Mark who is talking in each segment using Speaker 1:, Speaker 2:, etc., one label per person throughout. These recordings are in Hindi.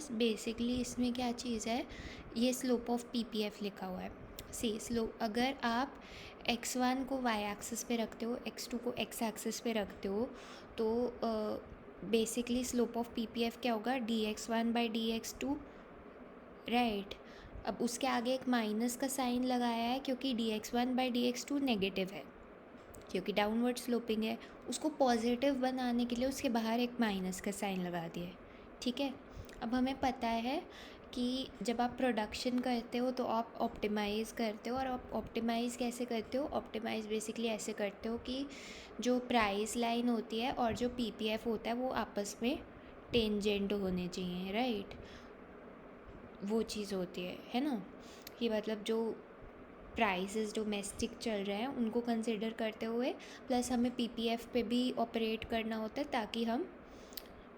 Speaker 1: पास। बेसिकली इसमें क्या चीज़ है, ये स्लोप ऑफ पीपीएफ लिखा हुआ है। सी स्लोप, अगर आप x1 को y एक्सिस पे रखते हो, x2 को x एक्सिस पे रखते हो, तो बेसिकली स्लोप ऑफ पीपीएफ क्या होगा, dx1/dx2, राइट। अब उसके आगे एक माइनस का साइन लगाया है क्योंकि dx1/dx2 नेगेटिव है, क्योंकि डाउनवर्ड स्लोपिंग है। उसको पॉजिटिव बनाने के लिए उसके बाहर एक माइनस का साइन लगा दिया है, ठीक है। अब हमें पता है कि जब आप प्रोडक्शन करते हो तो आप ऑप्टिमाइज़ करते हो, और आप ऑप्टिमाइज़ कैसे करते हो, ऑप्टिमाइज़ बेसिकली ऐसे करते हो कि जो प्राइस लाइन होती है और जो पीपीएफ होता है वो आपस में टेंजेंट होने चाहिए, राइट। वो चीज़ होती है ना, कि मतलब जो प्राइसेस डोमेस्टिक चल रहे हैं उनको कंसिडर करते हुए प्लस हमें पीपीएफ पे भी ऑपरेट करना होता है, ताकि हम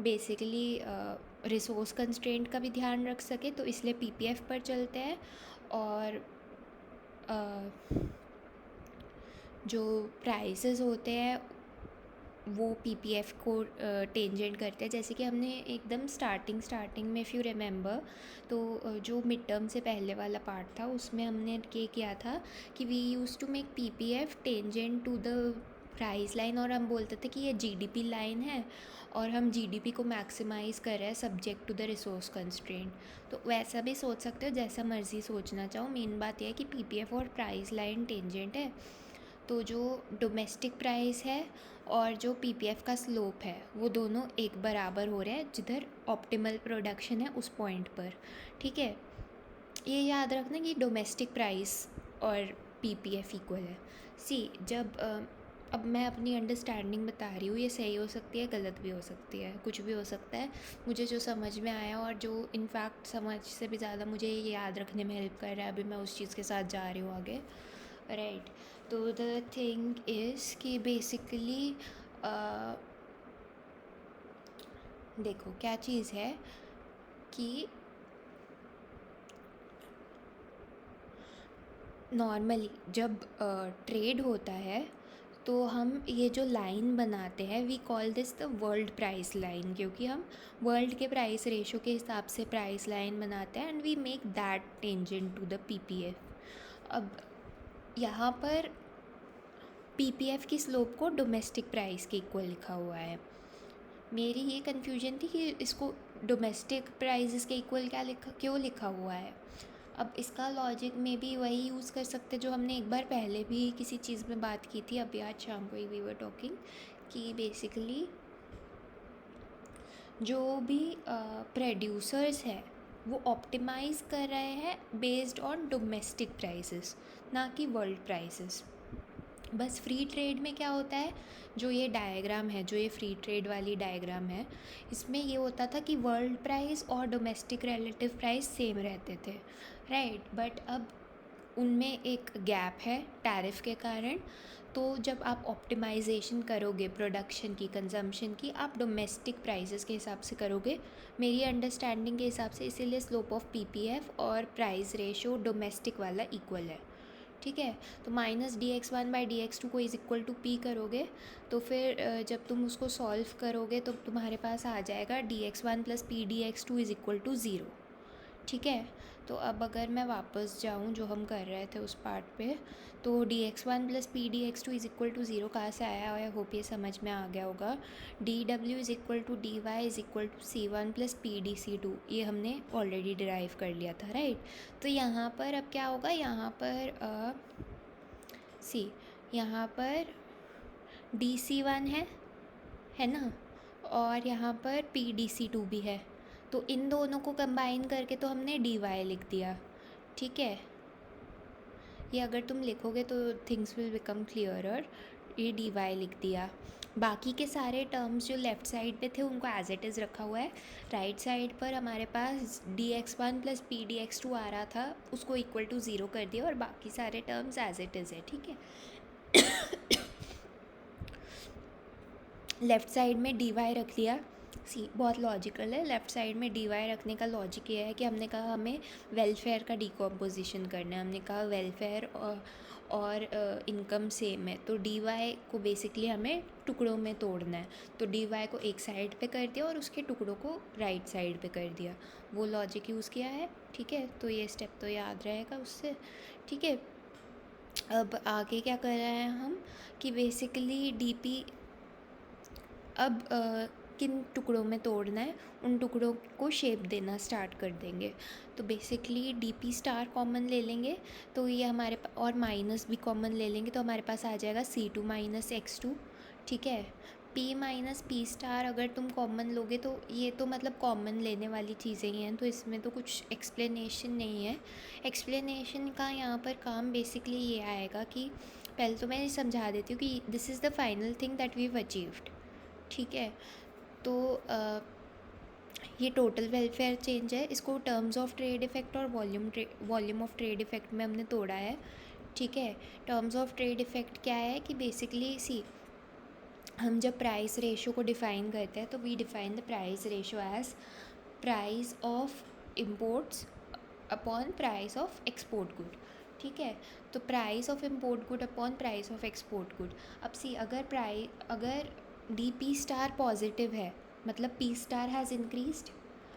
Speaker 1: बेसिकली रिसोर्स कंस्ट्रेंट का भी ध्यान रख सके, तो इसलिए पीपीएफ पर चलते हैं। और जो प्राइसेस होते हैं वो पीपीएफ को टेंजेंट करते हैं। जैसे कि हमने एकदम स्टार्टिंग में, इफ़ यू रिमेंबर, तो जो मिड टर्म से पहले वाला पार्ट था उसमें हमने ये किया था कि we use to make PPF tangent to the price line, और हम बोलते थे कि ये जीडीपी लाइन है और हम जीडीपी को मैक्सिमाइज़ कर रहे हैं subject to the resource constraint. तो वैसा भी सोच सकते हो, जैसा मर्ज़ी सोचना चाहो। मेन बात यह है कि पीपीएफ और प्राइस लाइन टेंजेंट है, तो जो डोमेस्टिक प्राइस है और जो पीपीएफ का स्लोप है वो दोनों एक बराबर हो रहे हैं जिधर ऑप्टिमल प्रोडक्शन है उस पॉइंट पर, ठीक है। ये याद रखना कि डोमेस्टिक प्राइस और पीपीएफ इक्वल है। सी जब अब मैं अपनी अंडरस्टैंडिंग बता रही हूँ, ये सही हो सकती है, गलत भी हो सकती है, कुछ भी हो सकता है। मुझे जो समझ में आया और जो इनफैक्ट समझ से भी ज़्यादा मुझे ये याद रखने में हेल्प कर रहा है, अभी मैं उस चीज़ के साथ जा रही हूँ आगे, राइट। तो द थिंग इज़ कि बेसिकली देखो क्या चीज़ है कि नॉर्मली जब ट्रेड होता है तो हम ये जो लाइन बनाते हैं, we call this the world price line, क्योंकि हम वर्ल्ड के प्राइस रेशो के हिसाब से प्राइस लाइन बनाते हैं and we make that tangent to the PPF. अब यहाँ पर पीपीएफ की स्लोप को डोमेस्टिक प्राइस के इक्वल लिखा हुआ है। मेरी ये कन्फ्यूजन थी कि इसको डोमेस्टिक प्राइसेस के इक्वल क्यों लिखा हुआ है। अब इसका लॉजिक में भी वही यूज़ कर सकते जो हमने एक बार पहले भी किसी चीज़ में बात की थी, अभी आज शाम को ही वी वर टॉकिंग, कि बेसिकली जो भी प्रोड्यूसर्स हैं वो ऑप्टिमाइज़ कर रहे हैं बेस्ड ऑन डोमेस्टिक प्राइसेस, ना कि वर्ल्ड प्राइसेस। बस फ्री ट्रेड में क्या होता है, जो ये डायग्राम है, जो ये फ्री ट्रेड वाली डायग्राम है, इसमें ये होता था कि वर्ल्ड प्राइस और डोमेस्टिक रिलेटिव प्राइस सेम रहते थे, राइट। बट अब उनमें एक गैप है टैरिफ के कारण। तो जब आप ऑप्टिमाइजेशन करोगे प्रोडक्शन की, कंजम्पशन की, आप डोमेस्टिक प्राइसेस के हिसाब से करोगे मेरी अंडरस्टैंडिंग के हिसाब से, इसीलिए स्लोप ऑफ पीपीएफ और प्राइस रेशो डोमेस्टिक वाला इक्वल है, ठीक है। तो -dx1/dx2 को इज़ इक्वल टू पी करोगे तो फिर जब तुम उसको सॉल्व करोगे तो तुम्हारे पास आ जाएगा dx1 + pdx2 is equal to 0, ठीक है। तो अब अगर मैं वापस जाऊँ जो हम कर रहे थे उस पार्ट पे, तो dx1 + pdx2 is equal to 0 कहाँ से आया, आई होप ये समझ में आ गया होगा। dw is equal to dy is equal to c1 + pdc2, ये हमने ऑलरेडी डिराइव कर लिया था, राइट। तो यहाँ पर अब क्या होगा, यहाँ पर यहाँ पर dc1 है ना, और यहाँ पर pdc2 भी है, तो इन दोनों को कंबाइन करके तो हमने dy लिख दिया, ठीक है। ये अगर तुम लिखोगे तो थिंग्स विल बिकम क्लियरर। ये dy लिख दिया, बाकी के सारे टर्म्स जो लेफ़्ट साइड पे थे उनको एज इट इज़ रखा हुआ है। राइट साइड पर हमारे पास dx1 + pdx2 आ रहा था, उसको इक्वल टू 0 कर दिया, और बाकी सारे टर्म्स एज इट इज़ है, ठीक है। लेफ़्ट साइड में dy रख लिया। बहुत लॉजिकल है। लेफ़्ट साइड में dy रखने का लॉजिक ये है कि हमने कहा हमें वेलफेयर का डिकम्पोजिशन करना है। हमने कहा वेलफेयर और इनकम सेम है, तो डी वाई को बेसिकली हमें टुकड़ों में तोड़ना है। तो डी वाई को एक साइड पे कर दिया और उसके टुकड़ों को राइट साइड पे कर दिया, वो लॉजिक यूज़ किया है। ठीक है, तो ये स्टेप तो याद रहेगा उससे। ठीक है, अब आगे क्या कर रहे हैं हम कि बेसिकली डी पी अब किन टुकड़ों में तोड़ना है, उन टुकड़ों को शेप देना स्टार्ट कर देंगे। तो basically D P star common ले लेंगे, तो ये हमारे और माइनस भी कॉमन ले लेंगे, तो हमारे पास आ जाएगा C2 माइनस X2। ठीक है, P माइनस पी स्टार अगर तुम कॉमन लोगे तो ये तो मतलब कॉमन लेने वाली चीज़ें ही हैं, तो इसमें तो कुछ एक्सप्लेनेशन नहीं है। एक्सप्लेनेशन का यहाँ पर काम बेसिकली ये आएगा कि पहले तो मैं समझा देती हूँ कि this is the final thing that we have achieved. ठीक है, तो ये टोटल वेलफेयर चेंज है, इसको टर्म्स ऑफ ट्रेड इफ़ेक्ट और वॉल्यूम ऑफ ट्रेड इफ़ेक्ट में हमने तोड़ा है। ठीक है, टर्म्स ऑफ ट्रेड इफ़ेक्ट क्या है कि बेसिकली सी हम जब प्राइस रेशो को डिफ़ाइन करते हैं तो we define the price ratio as price of imports upon price of export good. ठीक है, तो price of import good upon price of export good. अब सी अगर डी पी स्टार पॉजिटिव है मतलब पी स्टार हैज़ इंक्रीज्ड,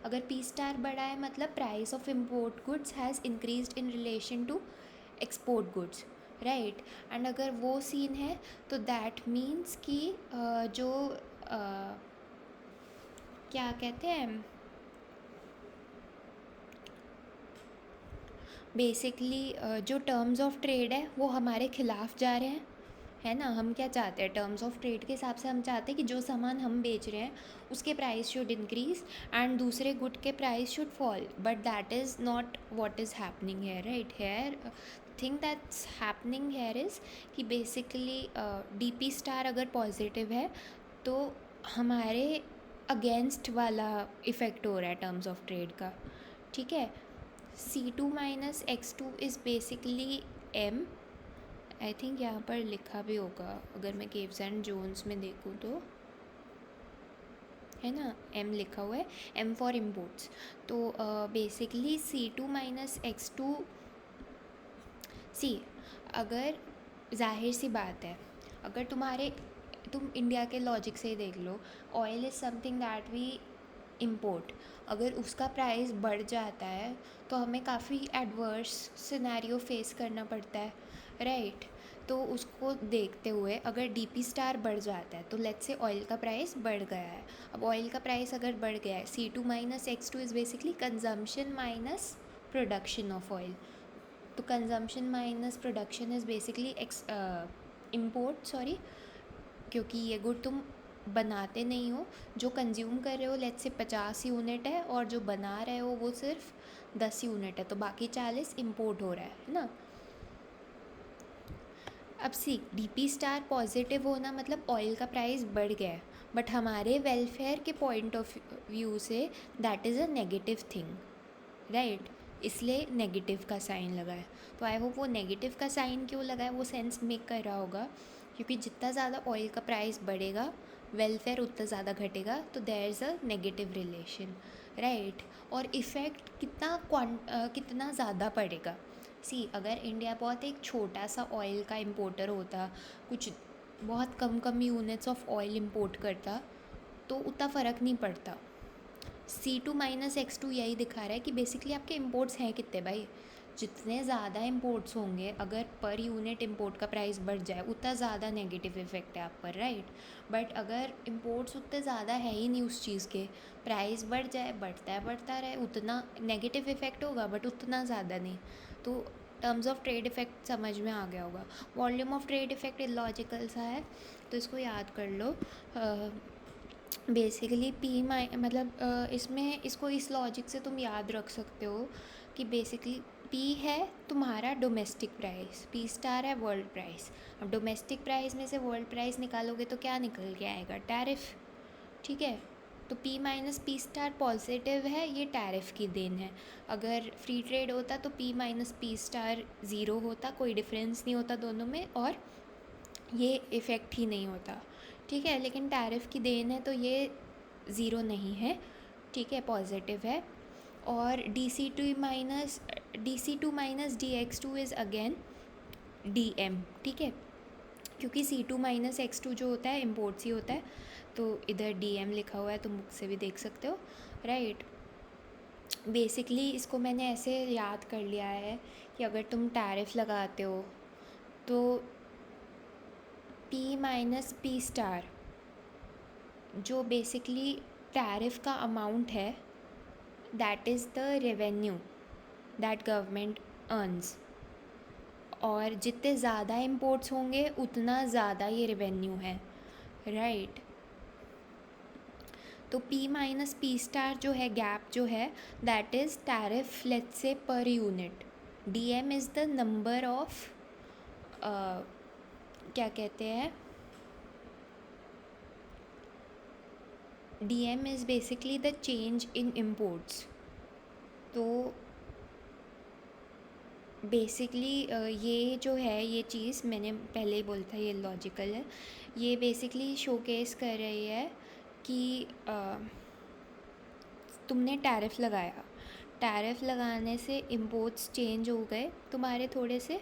Speaker 1: अगर पी स्टार बढ़ा है मतलब price of import goods has increased in relation to export goods, right. And अगर वो सीन है तो दैट मीन्स कि जो क्या कहते हैं बेसिकली जो टर्म्स ऑफ ट्रेड है वो हमारे खिलाफ जा रहे हैं, है ना। हम क्या चाहते हैं, टर्म्स ऑफ ट्रेड के हिसाब से हम चाहते हैं कि जो सामान हम बेच रहे हैं उसके प्राइस शुड इंक्रीज एंड दूसरे गुड के price should fall, but that is not what is happening here, right. Here thing that's happening here is कि बेसिकली डी पी स्टार अगर पॉजिटिव है तो हमारे अगेंस्ट वाला इफ़ेक्ट हो रहा है टर्म्स ऑफ ट्रेड का। ठीक है, C2 minus X2 is basically M, I think यहाँ पर लिखा भी होगा अगर मैं केव्स एंड जोन्स में देखूँ तो, है ना, M लिखा हुआ है, M फॉर इम्पोर्ट्स। तो बेसिकली C2 माइनस X2 सी, अगर जाहिर सी बात है अगर तुम इंडिया के लॉजिक से ही देख लो, oil is something that we import, अगर उसका प्राइस बढ़ जाता है तो हमें काफ़ी एडवर्स सिनेरियो फेस करना पड़ता है, राइट। तो उसको देखते हुए अगर डी पी स्टार बढ़ जाता है तो लेट्स से ऑयल का प्राइस बढ़ गया है, अब ऑयल का प्राइस अगर बढ़ गया है C2 minus X2 is basically consumption minus production of oil, तो consumption minus production is basically import, sorry, क्योंकि ये गुड तुम बनाते नहीं हो, जो कंज्यूम कर रहे हो लेट्स से 50 यूनिट है और जो बना रहे हो वो सिर्फ 10 यूनिट है, तो बाकी 40 इम्पोर्ट हो रहा है ना। अब सी, डी पी स्टार पॉजिटिव होना मतलब ऑयल का प्राइस बढ़ गया है, बट हमारे वेलफेयर के point of view say that is a negative thing, right, इसलिए नेगेटिव का साइन लगा है। तो आई होप वो नेगेटिव का साइन क्यों लगा है वो सेंस मेक कर रहा होगा, क्योंकि जितना ज़्यादा ऑयल का प्राइस बढ़ेगा वेलफेयर उतना ज़्यादा घटेगा, तो there is a negative relation, right. और इफ़ेक्ट कितना ज़्यादा पड़ेगा, सी अगर इंडिया बहुत एक छोटा सा ऑयल का इम्पोर्टर होता, कुछ बहुत कम यूनिट्स ऑफ ऑयल इम्पोर्ट करता तो उतना फ़र्क नहीं पड़ता। C2 माइनस X2 यही दिखा रहा है कि बेसिकली आपके इम्पोर्ट्स हैं कितने भाई, जितने ज़्यादा इम्पोर्ट्स होंगे अगर पर यूनिट इम्पोर्ट का प्राइस बढ़ जाए उतना ज़्यादा नेगेटिव इफेक्ट है आप पर, राइट। बट अगर इम्पोर्ट्स उतने ज़्यादा है ही नहीं उस चीज़ के, प्राइस बढ़ जाए बढ़ता रहे, उतना नेगेटिव इफेक्ट होगा बट उतना ज़्यादा नहीं। तो टर्म्स ऑफ ट्रेड इफेक्ट समझ में आ गया होगा। Volume of trade effect illogical सा है तो इसको याद कर लो। बेसिकली पी माइ मतलब इसमें इसको इस लॉजिक से तुम याद रख सकते हो कि बेसिकली पी है तुम्हारा डोमेस्टिक प्राइस, पी स्टार है वर्ल्ड प्राइस। अब डोमेस्टिक प्राइस में से वर्ल्ड प्राइस निकालोगे तो क्या निकल के आएगा, टैरिफ। ठीक है, तो P minus P star positive है, ये टैरिफ की देन है। अगर फ्री ट्रेड होता तो P minus P star zero होता, कोई डिफरेंस नहीं होता दोनों में और ये इफ़ेक्ट ही नहीं होता। ठीक है, लेकिन टैरिफ की देन है तो ये ज़ीरो नहीं है, ठीक है, पॉजिटिव है। और DC2 minus DX2 is again DM, ठीक है, क्योंकि C2 माइनस X2 जो होता है इम्पोर्ट्स ही होता है, तो इधर DM लिखा हुआ है, तुम बुक से भी देख सकते हो, राइट। बेसिकली इसको मैंने ऐसे याद कर लिया है कि अगर तुम टैरिफ लगाते हो तो P माइनस P स्टार जो बेसिकली टैरिफ का अमाउंट है, that is the revenue that government earns, और जितने ज़्यादा इम्पोर्ट्स होंगे उतना ज़्यादा ये रेवेन्यू है, राइट। तो P माइनस P स्टार जो है, गैप जो है, that is tariff let's say per unit. DM is the number of क्या कहते हैं, DM is basically the change in imports. तो बेसिकली ये जो है, ये चीज़ मैंने पहले ही बोला था, ये लॉजिकल है। ये बेसिकली शोकेस कर रही है कि तुमने टैरिफ लगाया, टैरिफ लगाने से इम्पोर्ट्स चेंज हो गए तुम्हारे थोड़े से,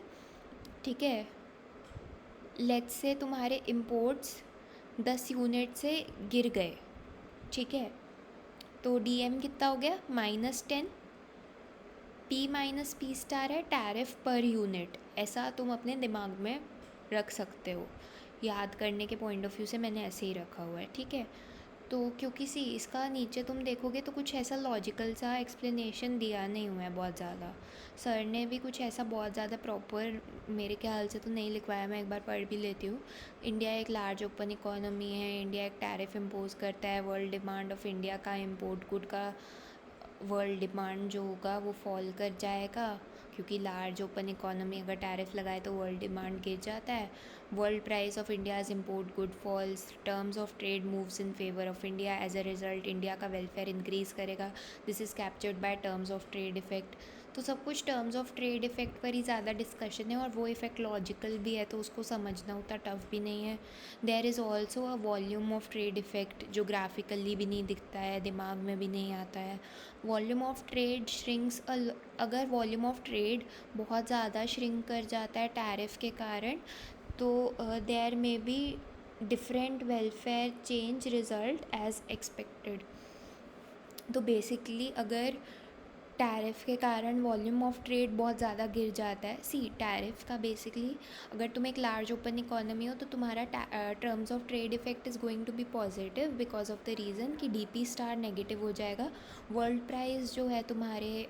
Speaker 1: ठीक है। लेट्स से तुम्हारे इम्पोर्ट्स 10 यूनिट से गिर गए, ठीक है, तो DM कितना हो गया, -10। P माइनस P स्टार है टैरिफ पर यूनिट, ऐसा तुम अपने दिमाग में रख सकते हो, याद करने के पॉइंट ऑफ व्यू से मैंने ऐसे ही रखा हुआ है, ठीक है। तो क्योंकि इसका नीचे तुम देखोगे तो कुछ ऐसा लॉजिकल सा एक्सप्लेनेशन दिया नहीं हुआ है बहुत ज़्यादा, सर ने भी कुछ ऐसा बहुत ज़्यादा प्रॉपर मेरे ख्याल से तो नहीं लिखवाया, मैं एक बार पढ़ भी लेती हूँ। इंडिया एक लार्ज ओपन इकोनॉमी है, इंडिया एक टैरिफ इम्पोज करता है, वर्ल्ड डिमांड ऑफ इंडिया का इम्पोर्ट गुड का वर्ल्ड डिमांड जो होगा वो फॉल कर जाएगा, क्योंकि लार्ज ओपन इकोनॉमी अगर टैरिफ लगाए तो वर्ल्ड डिमांड गिर जाता है। World price of India's import good falls, terms of trade moves in favour of India, as a result India का वेलफेयर इंक्रीज़ करेगा, this is captured bye terms of trade effect. तो सब कुछ टर्म्स ऑफ ट्रेड इफेक्ट पर ही ज़्यादा डिस्कशन है, और वो इफ़ेक्ट लॉजिकल भी है, तो उसको समझना उतना टफ भी नहीं है। There is also a volume of trade effect जो ग्राफिकली भी नहीं दिखता है, दिमाग में भी नहीं आता है। वॉल्यूम ऑफ ट्रेड श्रिंक्स, अगर वॉल्यूम ऑफ ट्रेड बहुत ज़्यादा श्रिंक कर जाता है टैरिफ के कारण, तो there may be different welfare change result as expected. तो बेसिकली अगर टैरिफ के कारण वॉल्यूम ऑफ ट्रेड बहुत ज़्यादा गिर जाता है, टैरिफ का बेसिकली अगर तुम एक लार्ज ओपन इकोनॉमी हो तो तुम्हारा terms of trade effect is going to be positive because of the reason कि DP स्टार नेगेटिव हो जाएगा, वर्ल्ड प्राइस जो है तुम्हारे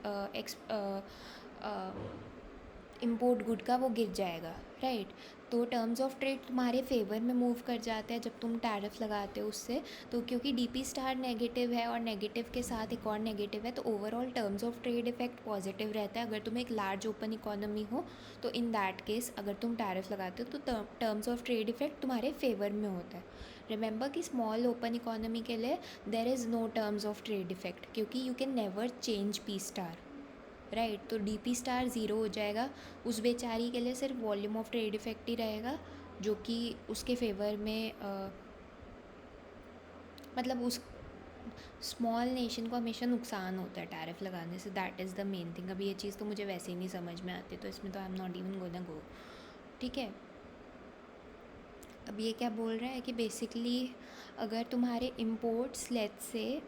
Speaker 1: इम्पोर्ट गुड का वो गिर जाएगा, राइट। तो टर्म्स ऑफ ट्रेड तुम्हारे फेवर में मूव कर जाते हैं जब तुम टैरिफ लगाते हो उससे, तो क्योंकि DP स्टार नेगेटिव है और नेगेटिव के साथ एक और नेगेटिव है, तो overall terms of trade effect positive रहता है अगर तुम एक लार्ज ओपन इकोनॉमी हो। तो इन दैट केस अगर तुम टैरिफ लगाते हो तो टर्म्स ऑफ ट्रेड इफेक्ट तुम्हारे फेवर में होता है। रिमेंबर कि स्मॉल ओपन इकोनॉमी के लिए there is no terms of trade effect, क्योंकि you can never change P star, right. तो DP स्टार ज़ीरो हो जाएगा, उस बेचारी के लिए सिर्फ वॉल्यूम ऑफ ट्रेड इफेक्ट ही रहेगा जो कि उसके फेवर में मतलब उस स्मॉल नेशन को हमेशा नुकसान होता है टैरिफ लगाने से, that is the main thing. अभी ये चीज़ तो मुझे वैसे ही नहीं समझ में आती, तो इसमें तो I am not even gonna go, ठीक है। अब ये क्या बोल रहा है कि बेसिकली अगर तुम्हारे इम्पोर्ट्स लेट्स से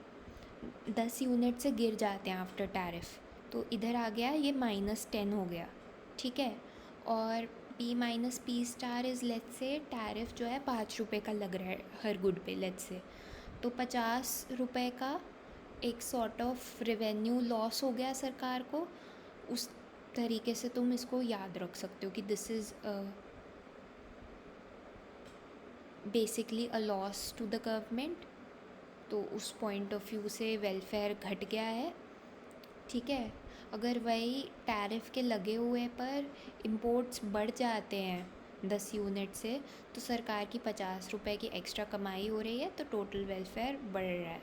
Speaker 1: 10 यूनिट से गिर जाते हैं आफ्टर टैरिफ, तो इधर आ गया ये -10 हो गया, ठीक है। और P minus P star is let's say tariff जो है 5 रुपये का लग रहा है हर गुड पे लेट्स से, तो 50 रुपये का एक सॉर्ट ऑफ रेवेन्यू लॉस हो गया सरकार को। उस तरीके से तुम इसको याद रख सकते हो कि this is basically a loss to the government. तो उस पॉइंट ऑफ व्यू से वेलफेयर घट गया है, ठीक है। अगर वही टैरिफ के लगे हुए पर इम्पोर्ट्स बढ़ जाते हैं 10 यूनिट से, तो सरकार की 50 रुपये की एक्स्ट्रा कमाई हो रही है, तो टोटल वेलफेयर बढ़ रहा है।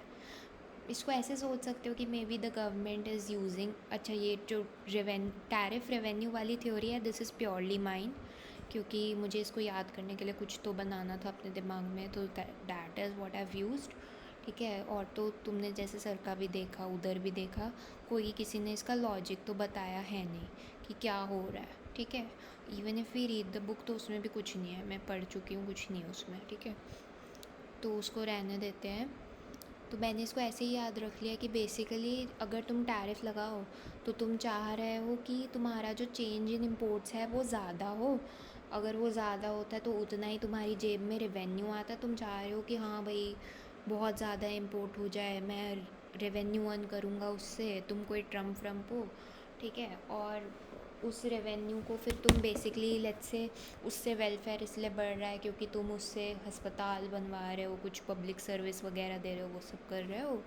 Speaker 1: इसको ऐसे सोच सकते हो कि may be the government is using, अच्छा ये जो टैरिफ रेवेन्यू वाली थ्योरी है दिस इज़ प्योरली माइंड, क्योंकि मुझे इसको याद करने के लिए कुछ तो बनाना था अपने दिमाग में, तो that is what I have used, ठीक है। और तो तुमने जैसे सर का भी देखा, उधर भी देखा, कोई किसी ने इसका लॉजिक तो बताया है नहीं कि क्या हो रहा है। ठीक है। Even if we read the book तो उसमें भी कुछ नहीं है, मैं पढ़ चुकी हूँ, कुछ नहीं है उसमें, ठीक है, तो उसको रहने देते हैं। तो मैंने इसको ऐसे ही याद रख लिया कि बेसिकली अगर तुम टैरिफ लगाओ तो तुम चाह रहे हो कि तुम्हारा जो चेंज इन इम्पोर्ट्स है वो ज़्यादा हो। अगर वो ज़्यादा होता है तो उतना ही तुम्हारी जेब में रेवेन्यू आता है। तुम चाह रहे हो कि हाँ भाई बहुत ज़्यादा इम्पोर्ट हो जाए, मैं रेवेन्यू अर्न करूँगा उससे, तुम कोई ट्रम्प व्रम्प हो, ठीक है। और उस रेवेन्यू को फिर तुम बेसिकली लेट्स से उससे वेलफेयर इसलिए बढ़ रहा है क्योंकि तुम उससे अस्पताल बनवा रहे हो, कुछ पब्लिक सर्विस वगैरह दे रहे हो, वो सब कर रहे हो।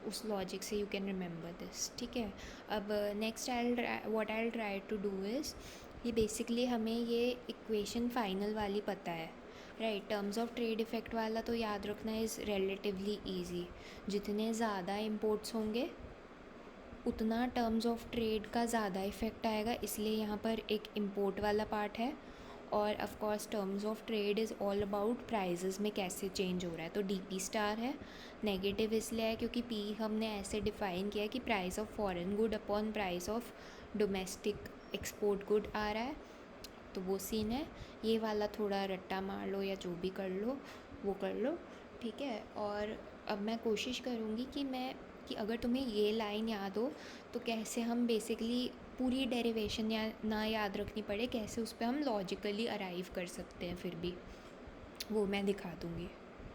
Speaker 1: उस लॉजिक से यू कैन रिमेंबर दिस, ठीक है। अब next what I try to do is, ये बेसिकली हमें ये इक्वेशन फाइनल वाली पता है, right. Terms of trade effect वाला तो याद रखना इज़ रिलेटिवली ईजी। जितने ज़्यादा इम्पोर्ट्स होंगे उतना टर्म्स ऑफ ट्रेड का ज़्यादा इफ़ेक्ट आएगा, इसलिए यहाँ पर एक इम्पोर्ट वाला पार्ट है। और of course terms of trade is all about prices में कैसे चेंज हो रहा है। तो डी पी स्टार है, नेगेटिव इसलिए है क्योंकि पी हमने ऐसे डिफ़ाइन किया है कि price of foreign good upon price of domestic export good आ रहा है, तो वो सीन है। ये वाला थोड़ा रट्टा मार लो या जो भी कर लो वो कर लो, ठीक है। और अब मैं कोशिश करूँगी कि अगर तुम्हें ये लाइन याद हो तो कैसे हम बेसिकली पूरी डेरिवेशन ना याद रखनी पड़े, कैसे उस पर हम लॉजिकली अराइव कर सकते हैं फिर भी, वो मैं दिखा दूँगी।